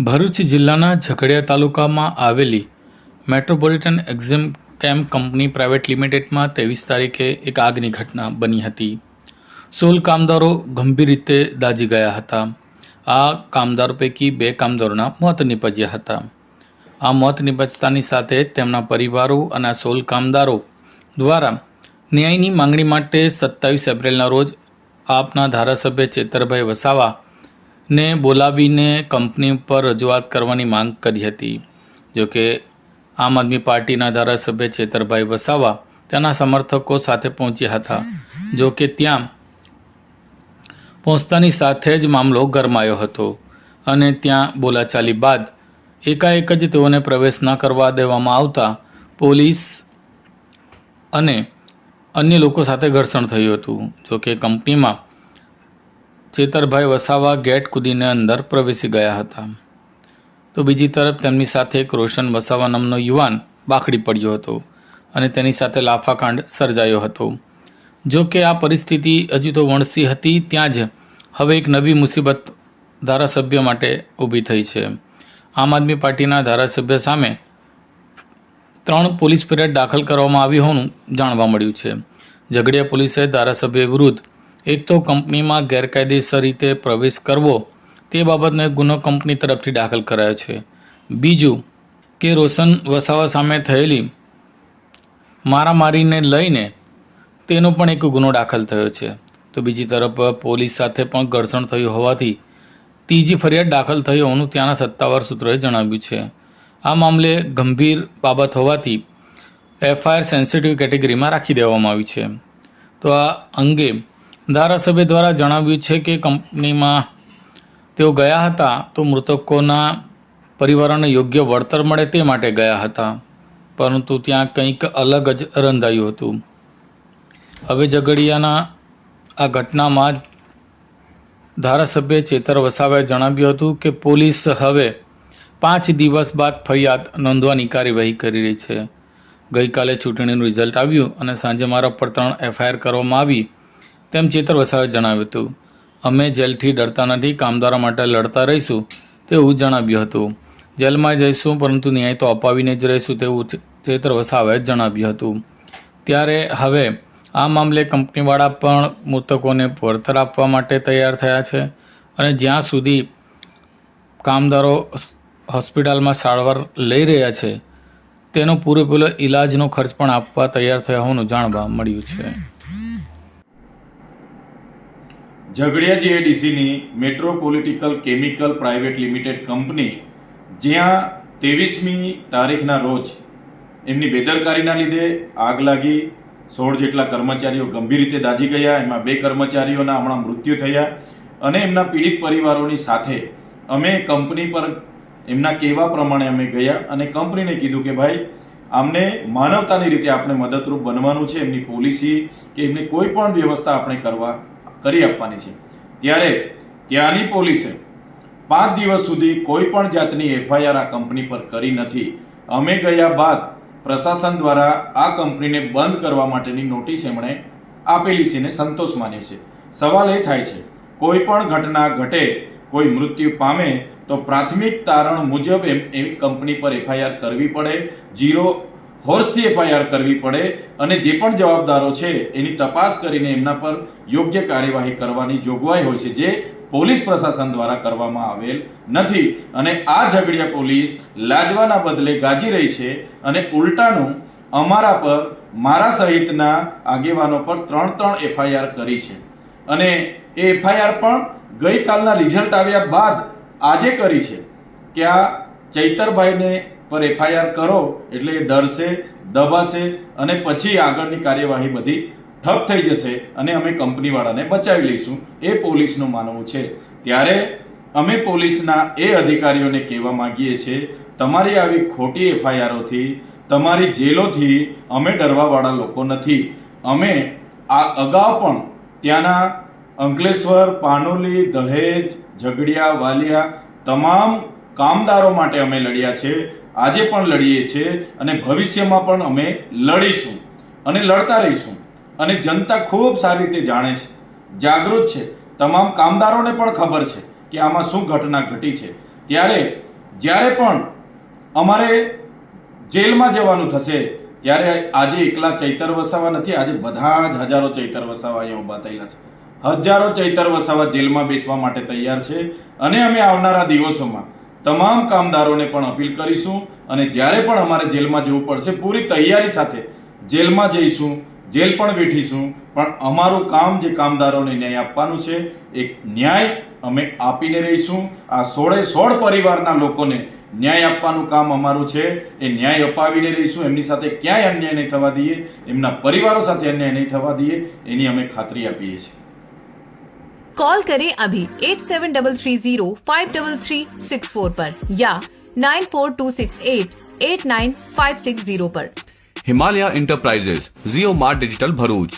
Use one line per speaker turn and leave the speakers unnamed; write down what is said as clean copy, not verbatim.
ભરૂચ જિલ્લાના ઝઘડિયા તાલુકામાં આવેલી મેટ્રોપોલિટન એક્ઝિમ કેમ કંપની પ્રાઇવેટ લિમિટેડમાં 23 તારીખે એક આગની ઘટના બની હતી. 16 કામદારો ગંભીર રીતે દાઝી ગયા હતા. આ કામદારો પૈકી 2 કામદારોના મોત નીપજ્યા હતા. આ મોત નીપજતાની સાથે તેમના પરિવારો અને 16 કામદારો દ્વારા ન્યાયની માંગણી માટે 27 એપ્રિલના રોજ આપના ધારાસભ્ય ચેતરભાઈ વસાવા ને બોલાવીને કંપની પર રજૂઆત કરવાની માંગ કરી હતી. જોકે આમ આદમી પાર્ટીના ધારાસભ્ય ચેતરભાઈ વસાવા તેના સમર્થકો સાથે પહોંચ્યા હતા. જોકે ત્યાં પહોંચતાની સાથે જ મામલો ગરમાયો હતો અને ત્યાં બોલાચાલી બાદ એકાએક જ તેઓને પ્રવેશ ન કરવા દેવામાં આવતા પોલીસ અને અન્ય લોકો સાથે ઘર્ષણ થયું હતું. જોકે કંપનીમાં ચેતરભાઈ વસાવા ગેટ કૂદીને અંદર પ્રવેશી ગયા હતા. તો બીજી તરફ તેમની સાથે એક રોશન વસાવા નામનો યુવાન બાખડી પડ્યો હતો અને તેની સાથે લાફાકાંડ સર્જાયો હતો. જો કે આ પરિસ્થિતિ હજુ તો વણસી હતી ત્યાં જ હવે એક નવી મુસીબત ધારાસભ્ય માટે ઊભી થઈ છે. આમ આદમી પાર્ટીના ધારાસભ્ય સામે 3 પોલીસ ફરિયાદ દાખલ કરવામાં આવી હોવાનું જાણવા મળ્યું છે. ઝઘડિયા પોલીસે ધારાસભ્ય વિરુદ્ધ એક તો કંપનીમાં ગેરકાયદેસર રીતે પ્રવેશ કરવો તે બાબતનો એક ગુનો કંપની તરફથી દાખલ કરાયો છે. બીજું કે રોશન વસાવા સામે થયેલી મારામારીને લઈને તેનો પણ એક ગુનો દાખલ થયો છે. તો બીજી તરફ પોલીસ સાથે પણ ઘર્ષણ થયું હોવાથી ત્રીજી ફરિયાદ દાખલ થઈ હોવાનું ત્યાંના સત્તાવાર સૂત્રોએ જણાવ્યું છે. આ મામલે ગંભીર બાબત હોવાથી એફઆઈઆર સેન્સિટિવ કેટેગરીમાં રાખી દેવામાં આવી છે. તો આ અંગે ધારાસભ્ય દ્વારા જણાવ્યું છે કે કંપનીમાં તેઓ ગયા હતા તો મૃતકોના પરિવારોને યોગ્ય વળતર મળે તે માટે ગયા હતા, પરંતુ ત્યાં કંઈક અલગ જ રંધાયું હતું. હવે ઝઘડિયાના આ ઘટનામાં ધારાસભ્ય ચેતર વસાવાએ જણાવ્યું હતું કે પોલીસ હવે 5 દિવસ બાદ ફરિયાદ નોંધવાની કાર્યવાહી કરી રહી છે. ગઈકાલે ચૂંટણીનું રિઝલ્ટ આવ્યું અને સાંજે મારા પર 3 એફઆઈઆર કરવામાં આવી તેમ ચેતર વસાવાએ જણાવ્યું હતું. અમે જેલથી ડરતા નથી, કામદારો માટે લડતા રહીશું તેવું જણાવ્યું હતું. જેલમાં જઈશું પરંતુ ન્યાય તો અપાવીને જ રહીશું તેવું ચેતર વસાવાએ જણાવ્યું હતું. ત્યારે હવે આ મામલે કંપનીવાળા પણ મૃતકોને વળતર આપવા માટે તૈયાર થયા છે અને જ્યાં સુધી કામદારો હોસ્પિટલમાં સારવાર લઈ રહ્યા છે તેનો પૂરેપૂરો ઇલાજનો ખર્ચ પણ આપવા તૈયાર થયા હોવાનું જાણવા મળ્યું છે.
ઝઘડિયા જીઆઈડીસીની metropolitan chemical private limited company જ્યાં 23મી તારીખના રોજ એમની બેદરકારીના લીધે આગ લાગી, 16 જેટલા કર્મચારીઓ ગંભીર રીતે દાઝી ગયા. એમાં 2 કર્મચારીઓના હમણાં મૃત્યુ થયા અને એમના પીડિત પરિવારોની સાથે અમે કંપની પર એમના કહેવા પ્રમાણે અમે ગયા અને કંપનીને કીધું કે ભાઈ આમને માનવતાની રીતે આપણે મદદરૂપ બનવાનું છે, એમની પોલિસી કે એમની કોઈ પણ વ્યવસ્થા આપણે કરી આપવાની છે. ત્યારે ત્યાંની પોલીસે 5 દિવસ સુધી કોઈ પણ જાતની એફઆઈઆર આ કંપની પર કરી નથી. અમે ગયા બાદ પ્રશાસન દ્વારા આ કંપનીને બંધ કરવા માટેની નોટિસ એમણે આપેલી છે ને સંતોષ માન્યો છે. સવાલ એ થાય છે કોઈ પણ ઘટના ઘટે, કોઈ મૃત્યુ પામે તો પ્રાથમિક તારણ મુજબ એવી કંપની પર એફઆઈઆર કરવી પડે, 0 હોર્સથી એફઆઈઆર કરવી પડે અને જે પણ જવાબદારો છે એની તપાસ કરીને એમના પર યોગ્ય કાર્યવાહી કરવાની જોગવાઈ હોય છે, જે પોલીસ પ્રશાસન દ્વારા કરવામાં આવેલ નથી. અને આ ઝઘડિયા પોલીસ લાજવાના બદલે ગાજી રહી છે અને ઉલટાનું અમારા પર, મારા સહિતના આગેવાનો પર 3 એફઆઈઆર કરી છે અને એ એફઆઈઆર પણ ગઈકાલના રિઝલ્ટ આવ્યા બાદ આજે કરી છે કે આ ચૈતરભાઈને પર એફઆઈઆર કરો એટલે એ ડરશે, દબાશે અને પછી આગળની કાર્યવાહી બધી ઠપ થઈ જશે અને અમે કંપનીવાળાને બચાવી લઈશું, એ પોલીસનું માનવું છે. ત્યારે અમે પોલીસના એ અધિકારીઓને કહેવા માંગીએ છીએ તમારી આવી ખોટી એફઆઈઆરોથી, તમારી જેલોથી અમે ડરવાવાળા લોકો નથી. અમે આ અગાઉ પણ ત્યાંના અંકલેશ્વર, પાનોલી, દહેજ, ઝઘડિયા, વાલિયા તમામ કામદારો માટે અમે લડ્યા છે, આજે પણ લડીએ છીએ અને ભવિષ્યમાં પણ અમે લડીશું અને લડતા રહીશું. અને જનતા ખૂબ સારી રીતે જાણે છે, જાગૃત છે. તમામ કામદારોને પણ ખબર છે કે આમાં શું ઘટના ઘટી છે. ત્યારે જ્યારે પણ અમારે જેલમાં જવાનું થશે ત્યારે આજે એકલા ચૈતર વસાવા નથી, આજે બધા જ હજારો ચૈતર વસાવા અહીંયા ઊભા થયેલા છે. હજારો ચૈતર વસાવા જેલમાં બેસવા માટે તૈયાર છે. અને અમે આવનારા દિવસોમાં તમામ કામદારોને પણ અપીલ કરીશું અને જ્યારે પણ અમારે જેલમાં જવું પડશે પૂરી તૈયારી સાથે જેલમાં જઈશું, જેલ પણ વેઠીશું, પણ અમારું કામ જે કામદારોને ન્યાય આપવાનું છે એ ન્યાય અમે આપીને રહીશું. આ 16 પરિવારના લોકોને ન્યાય આપવાનું કામ અમારું છે. એ ન્યાય અપાવીને રહીશું. એમની સાથે ક્યાંય અન્યાય નહીં થવા દઈએ, એમના પરિવારો સાથે અન્યાય નહીં થવા દઈએ, એની અમે ખાતરી આપીએ છીએ.
कॉल करें अभी 8733053364 पर या 9426889560 पर.
हिमालय इंटरप्राइजेज, जियो मार्ट डिजिटल भरूच,